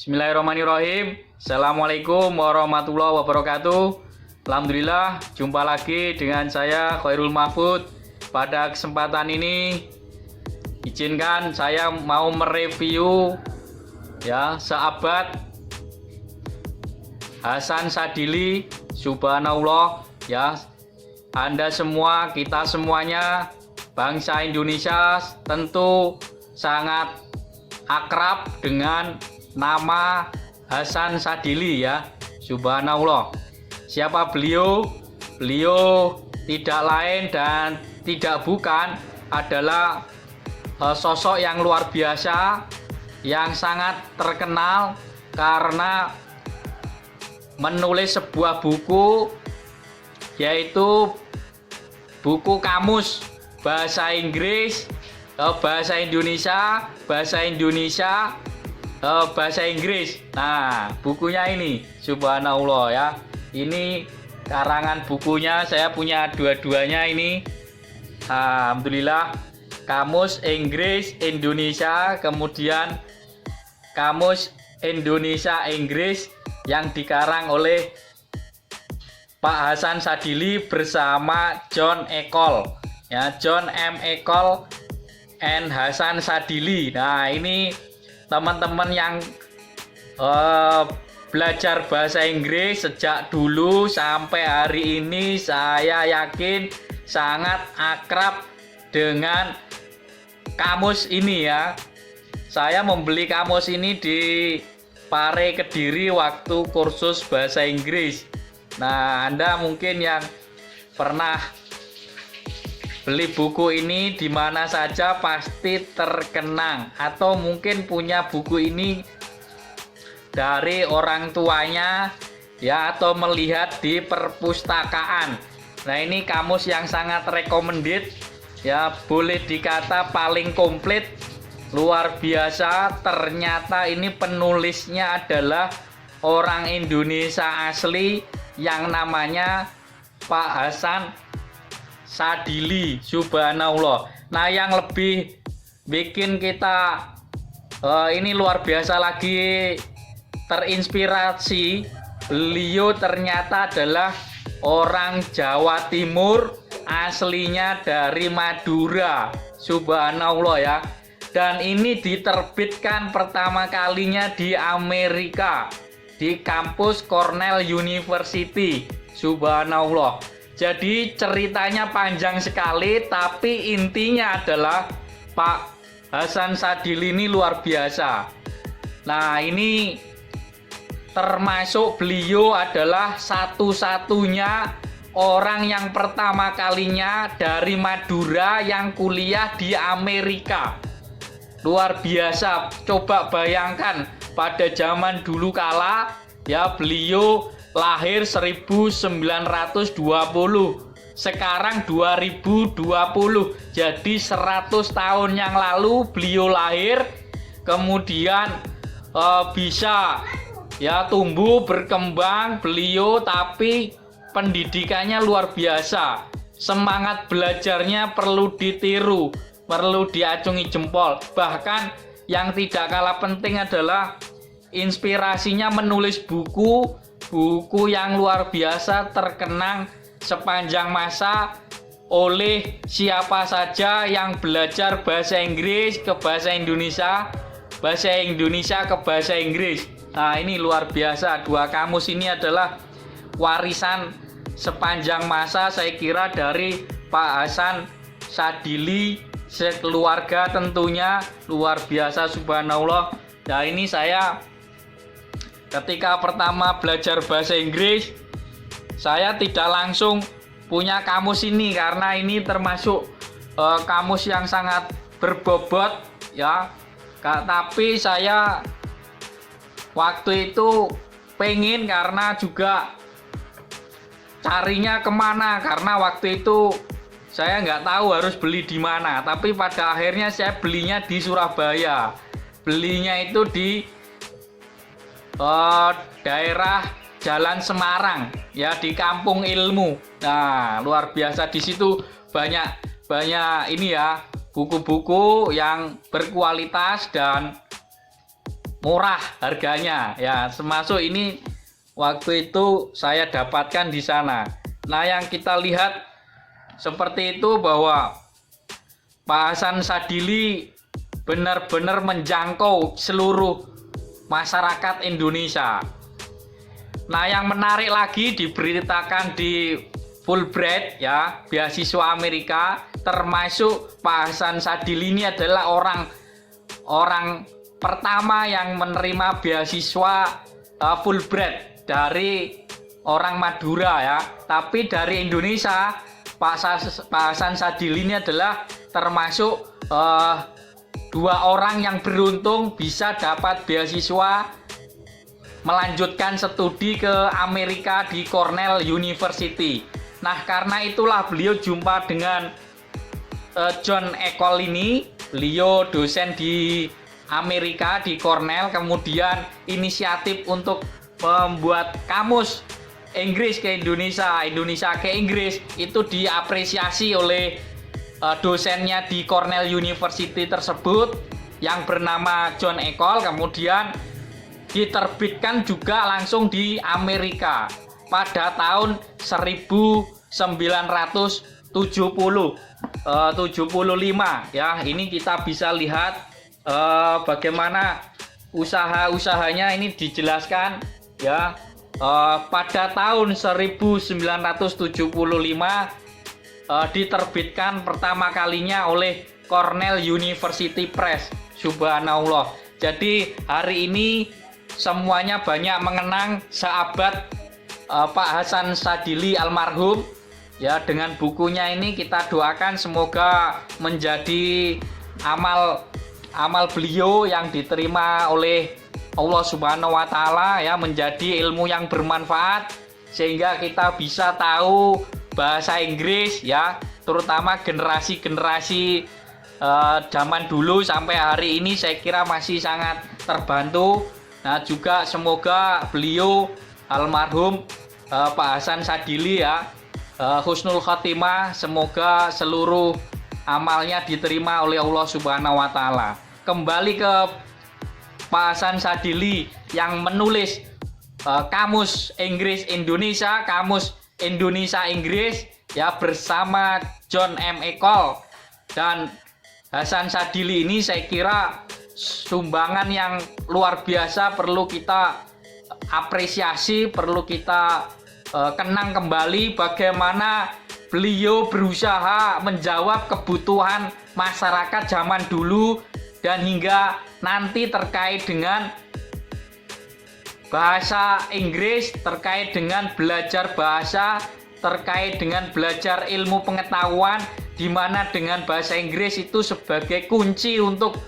Bismillahirrahmanirrahim. Assalamualaikum warahmatullahi wabarakatuh. Alhamdulillah, jumpa lagi dengan saya Khairul Mahfud. Pada kesempatan ini izinkan saya mau mereview sahabat Hasan Sadili. Subhanallah Anda semua, kita semuanya bangsa Indonesia tentu sangat akrab dengan nama Hasan Sadili Subhanallah. Siapa beliau? Beliau tidak lain dan tidak bukan adalah sosok yang luar biasa, yang sangat terkenal karena menulis sebuah buku, yaitu buku kamus bahasa Inggris, bahasa Indonesia, bahasa Inggris. Nah, bukunya ini subhanallah Ini karangan bukunya, saya punya dua-duanya ini. Alhamdulillah, kamus Inggris Indonesia, kemudian kamus Indonesia Inggris yang dikarang oleh Pak Hasan Sadili bersama John Ecole, John M. Ecole and Hasan Sadili. Nah, ini teman-teman yang belajar bahasa Inggris sejak dulu sampai hari ini, saya yakin sangat akrab dengan kamus ini Saya membeli kamus ini di Pare Kediri waktu kursus bahasa Inggris. Nah, Anda mungkin yang pernah beli buku ini di mana saja pasti terkenang, atau mungkin punya buku ini dari orang tuanya atau melihat di perpustakaan. Nah, ini kamus yang sangat recommended boleh dikata paling komplit, luar biasa. Ternyata ini penulisnya adalah orang Indonesia asli yang namanya Pak Hasan Sadili. Subhanallah. Nah, yang lebih bikin kita ini luar biasa lagi terinspirasi, beliau ternyata adalah orang Jawa Timur, aslinya dari Madura. Subhanallah Dan ini diterbitkan pertama kalinya di Amerika, di kampus Cornell University. Subhanallah. Jadi ceritanya panjang sekali, tapi intinya adalah Pak Hasan Sadili ini luar biasa. Nah, ini termasuk beliau adalah satu-satunya orang yang pertama kalinya dari Madura yang kuliah di Amerika. Luar biasa. Coba bayangkan pada zaman dulu kala beliau lahir 1920, sekarang 2020, jadi 100 tahun yang lalu beliau lahir, kemudian bisa tumbuh berkembang beliau, tapi pendidikannya luar biasa, semangat belajarnya perlu ditiru, perlu diacungi jempol. Bahkan yang tidak kalah penting adalah inspirasinya menulis buku yang luar biasa, terkenang sepanjang masa oleh siapa saja yang belajar bahasa Inggris ke bahasa Indonesia, bahasa Indonesia ke bahasa Inggris. Nah, ini luar biasa. Dua kamus ini adalah warisan sepanjang masa, saya kira, dari Pak Hasan Sadili, sekeluarga tentunya luar biasa. Subhanallah. Nah, ini saya ketika pertama belajar bahasa Inggris, saya tidak langsung punya kamus ini karena ini termasuk kamus yang sangat berbobot tapi saya waktu itu pengen, karena juga carinya kemana, karena waktu itu saya nggak tahu harus beli di mana, tapi pada akhirnya saya belinya di Surabaya. Belinya itu di daerah Jalan Semarang di Kampung Ilmu. Nah, luar biasa, di situ banyak ini buku-buku yang berkualitas dan murah harganya ya, termasuk ini waktu itu saya dapatkan di sana. Nah, yang kita lihat seperti itu bahwa Pak Hasan Sadili benar-benar menjangkau seluruh masyarakat Indonesia. Nah, yang menarik lagi diberitakan di Fulbright ya, beasiswa Amerika, termasuk Pak Hasan Sadili ini adalah orang pertama yang menerima beasiswa Fulbright dari orang Madura ya. Tapi dari Indonesia Pak Hasan Sadili ini adalah termasuk 2 orang yang beruntung bisa dapat beasiswa melanjutkan studi ke Amerika di Cornell University. Nah, karena itulah beliau jumpa dengan John Ecole ini. Beliau dosen di Amerika di Cornell, kemudian inisiatif untuk membuat kamus Inggris ke Indonesia, Indonesia ke Inggris, itu diapresiasi oleh dosennya di Cornell University tersebut yang bernama John Ecole. Kemudian diterbitkan juga langsung di Amerika pada tahun 1975 ya. Ini kita bisa lihat bagaimana usaha-usahanya ini dijelaskan ya. Pada tahun 1975 diterbitkan pertama kalinya oleh Cornell University Press. Subhanallah. Jadi hari ini semuanya banyak mengenang sahabat Pak Hasan Sadili almarhum ya. Dengan bukunya ini kita doakan semoga menjadi amal beliau yang diterima oleh Allah Subhanahu wa Ta'ala ya, menjadi ilmu yang bermanfaat sehingga kita bisa tahu bahasa Inggris ya, terutama generasi-generasi zaman dulu sampai hari ini saya kira masih sangat terbantu. Nah, juga semoga beliau almarhum Pak Hasan Sadili ya husnul khotimah, semoga seluruh amalnya diterima oleh Allah Subhanahu wa Ta'ala. Kembali ke Pak Hasan Sadili yang menulis kamus Inggris Indonesia, kamus Indonesia Inggris ya, bersama John M. Ecole dan Hasan Sadili ini saya kira sumbangan yang luar biasa, perlu kita apresiasi, perlu kita kenang kembali bagaimana beliau berusaha menjawab kebutuhan masyarakat zaman dulu dan hingga nanti terkait dengan bahasa Inggris, terkait dengan belajar bahasa, terkait dengan belajar ilmu pengetahuan, di mana dengan bahasa Inggris itu sebagai kunci untuk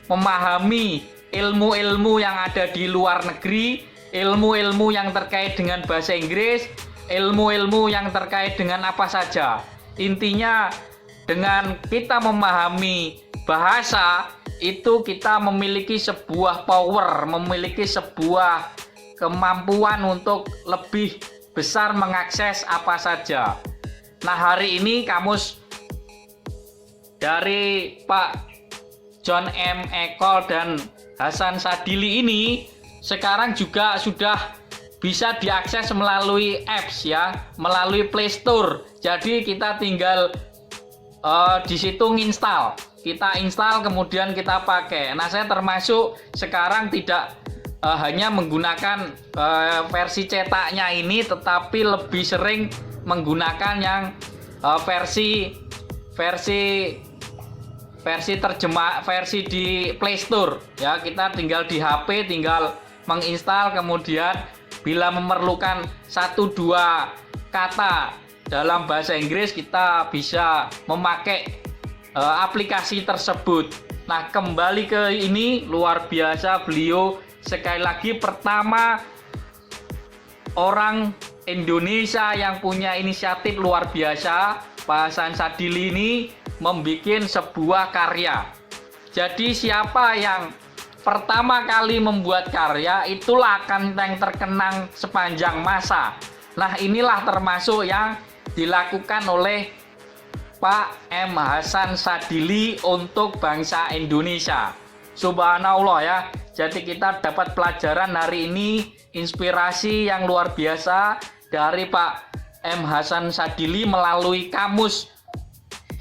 memahami ilmu-ilmu yang ada di luar negeri, ilmu-ilmu yang terkait dengan bahasa Inggris, ilmu-ilmu yang terkait dengan apa saja. Intinya dengan kita memahami bahasa itu kita memiliki sebuah power, memiliki sebuah kemampuan untuk lebih besar mengakses apa saja. Nah, hari ini kamus dari Pak John M. Ecole dan Hasan Sadili ini sekarang juga sudah bisa diakses melalui apps ya, melalui Play Store. Jadi kita tinggal di situ nginstal, kita install kemudian kita pakai. Nah, saya termasuk sekarang tidak hanya menggunakan versi cetaknya ini, tetapi lebih sering menggunakan yang versi terjemah, versi di Play Store ya. Kita tinggal di HP tinggal menginstal, kemudian bila memerlukan 1-2 kata dalam bahasa Inggris kita bisa memakai aplikasi tersebut. Nah, kembali ke ini, luar biasa beliau sekali lagi pertama orang Indonesia yang punya inisiatif luar biasa. Pak Hasan Sadili ini membuat sebuah karya. Jadi siapa yang pertama kali membuat karya itulah akan yang terkenang sepanjang masa. Nah, inilah termasuk yang dilakukan oleh Pak M. Hasan Sadili untuk bangsa Indonesia. Subhanallah ya. Jadi kita dapat pelajaran hari ini, inspirasi yang luar biasa dari Pak M. Hasan Sadili melalui kamus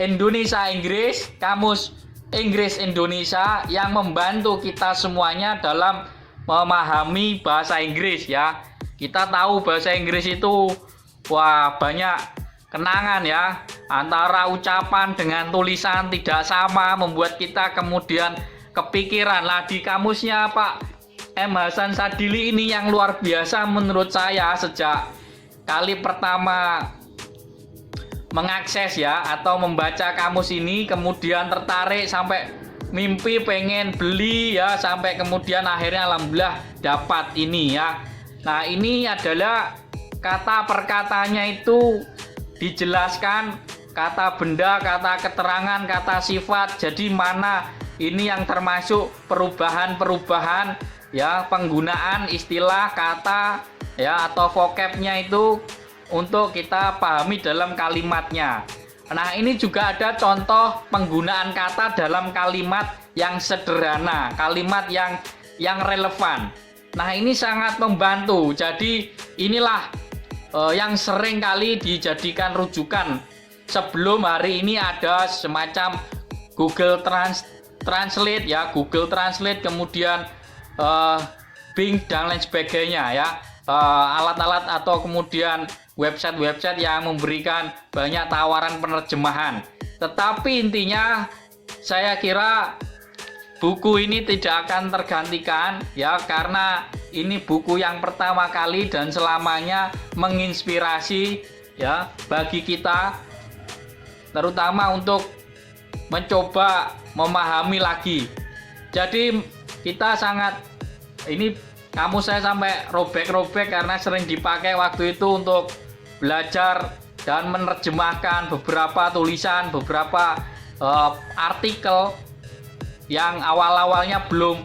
Indonesia-Inggris, kamus Inggris-Indonesia yang membantu kita semuanya dalam memahami bahasa Inggris ya. Kita tahu bahasa Inggris itu banyak kenangan ya, antara ucapan dengan tulisan tidak sama, membuat kita kemudian kepikiran lah. Di kamusnya Pak M. Hasan Sadili ini yang luar biasa menurut saya, sejak kali pertama mengakses ya atau membaca kamus ini, kemudian tertarik sampai mimpi pengen beli ya, sampai kemudian akhirnya alhamdulillah dapat ini ya. Nah, ini adalah kata perkatanya itu dijelaskan, kata benda, kata keterangan, kata sifat. Jadi mana ini yang termasuk perubahan-perubahan ya, penggunaan istilah kata ya atau vocabnya itu untuk kita pahami dalam kalimatnya. Nah, ini juga ada contoh penggunaan kata dalam kalimat yang sederhana, kalimat yang relevan. Nah, ini sangat membantu. Jadi inilah yang sering kali dijadikan rujukan. Sebelum hari ini ada semacam Google Translate ya, Google Translate, kemudian Bing dan lain sebagainya ya. Alat-alat atau kemudian website-website yang memberikan banyak tawaran penerjemahan. Tetapi intinya saya kira buku ini tidak akan tergantikan ya, karena ini buku yang pertama kali dan selamanya menginspirasi ya bagi kita, terutama untuk mencoba memahami lagi. Jadi kita sangat ini kamus saya sampai robek-robek karena sering dipakai waktu itu untuk belajar dan menerjemahkan beberapa tulisan, beberapa artikel yang awal-awalnya belum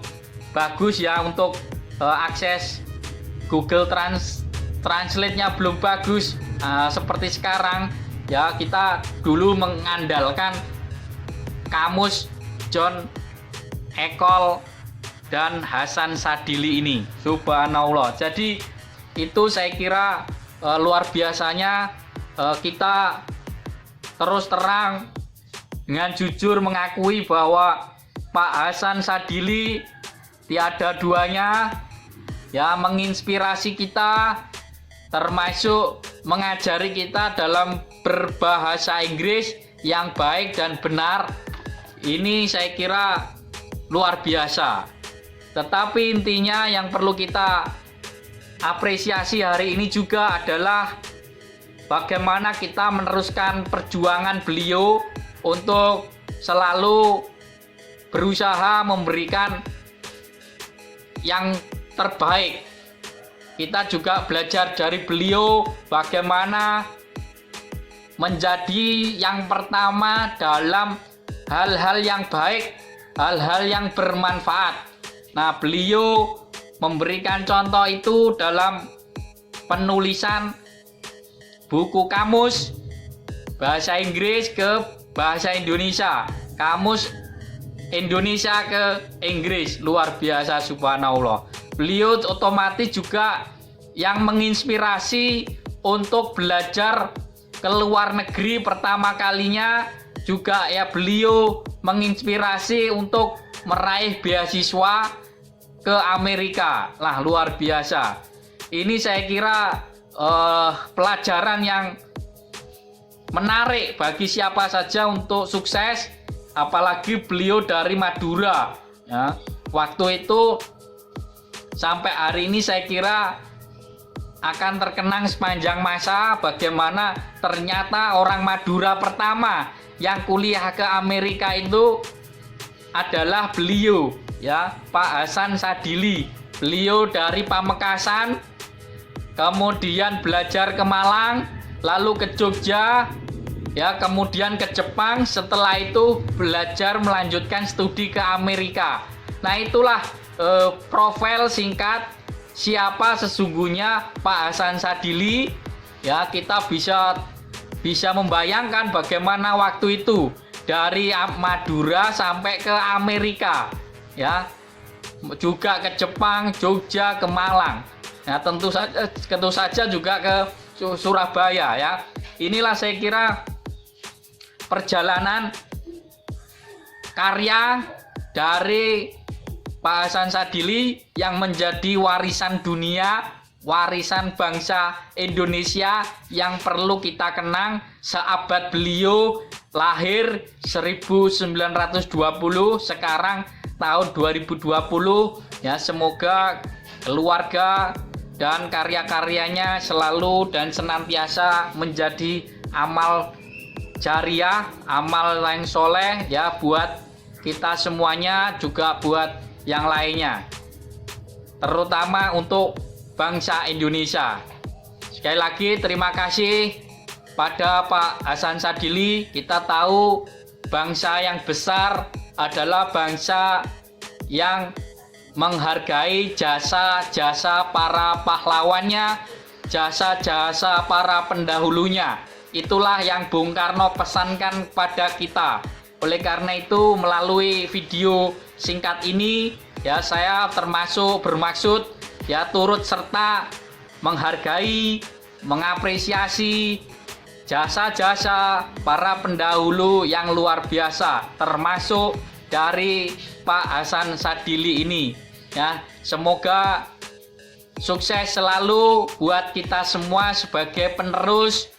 bagus ya, untuk akses Google Translate-nya belum bagus seperti sekarang ya. Kita dulu mengandalkan kamus John Ecole dan Hasan Sadili ini, subhanallah. Jadi itu saya kira luar biasanya kita terus terang dengan jujur mengakui bahwa Pak Hasan Sadili tiada duanya ya, menginspirasi kita, termasuk mengajari kita dalam berbahasa Inggris yang baik dan benar. Ini saya kira luar biasa. Tetapi intinya yang perlu kita apresiasi hari ini juga adalah bagaimana kita meneruskan perjuangan beliau untuk selalu berusaha memberikan yang terbaik. Kita juga belajar dari beliau bagaimana menjadi yang pertama dalam hal-hal yang baik, hal-hal yang bermanfaat. Nah, beliau memberikan contoh itu dalam penulisan buku kamus bahasa Inggris ke bahasa Indonesia, kamus Indonesia ke Inggris. Luar biasa, subhanallah. Beliau otomatis juga yang menginspirasi untuk belajar ke luar negeri pertama kalinya juga ya, beliau menginspirasi untuk meraih beasiswa ke Amerika. Lah, luar biasa. Ini saya kira pelajaran yang menarik bagi siapa saja untuk sukses, apalagi beliau dari Madura ya. Waktu itu sampai hari ini saya kira akan terkenang sepanjang masa bagaimana ternyata orang Madura pertama yang kuliah ke Amerika itu adalah beliau ya, Pak Hasan Sadili. Beliau dari Pamekasan, kemudian belajar ke Malang, lalu ke Jogja ya, kemudian ke Jepang, setelah itu belajar melanjutkan studi ke Amerika. Nah, itulah profil singkat siapa sesungguhnya Pak Hasan Sadili ya. Kita bisa membayangkan bagaimana waktu itu dari Madura sampai ke Amerika ya. juga ke Jepang, Jogja, ke Malang. Nah, tentu saja juga ke Surabaya ya. Inilah saya kira perjalanan karya dari Pak Hasan Sadili yang menjadi warisan dunia, warisan bangsa Indonesia yang perlu kita kenang seabad beliau lahir 1920, sekarang tahun 2020 ya. Semoga keluarga dan karya-karyanya selalu dan senantiasa menjadi amal jariah, amal yang soleh ya buat kita semuanya, juga buat yang lainnya, terutama untuk bangsa Indonesia. Sekali lagi terima kasih pada Pak Hasan Sadili. Kita tahu bangsa yang besar adalah bangsa yang menghargai jasa-jasa para pahlawannya, jasa-jasa para pendahulunya. Itulah yang Bung Karno pesankan pada kita. Oleh karena itu, melalui video singkat ini ya, saya bermaksud ya turut serta menghargai, mengapresiasi jasa-jasa para pendahulu yang luar biasa, termasuk dari Pak Hasan Sadili ini ya. Semoga sukses selalu buat kita semua sebagai penerus,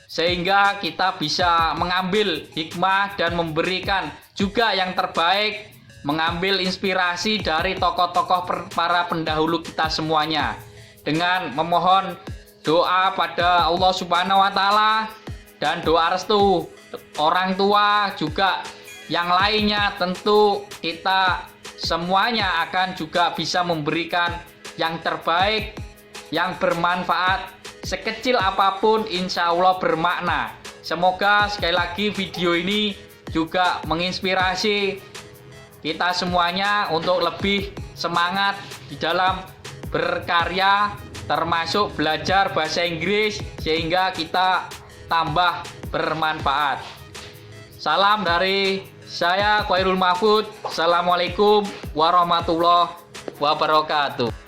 sehingga kita bisa mengambil hikmah dan memberikan juga yang terbaik, mengambil inspirasi dari tokoh-tokoh para pendahulu kita semuanya, dengan memohon doa pada Allah Subhanahu wa Ta'ala dan doa restu orang tua juga yang lainnya. Tentu kita semuanya akan juga bisa memberikan yang terbaik, yang bermanfaat, sekecil apapun insya Allah bermakna. Semoga sekali lagi video ini juga menginspirasi kita semuanya untuk lebih semangat di dalam berkarya, termasuk belajar bahasa Inggris, sehingga kita tambah bermanfaat. Salam dari saya, Khairul Mahfud. Assalamualaikum warahmatullahi wabarakatuh.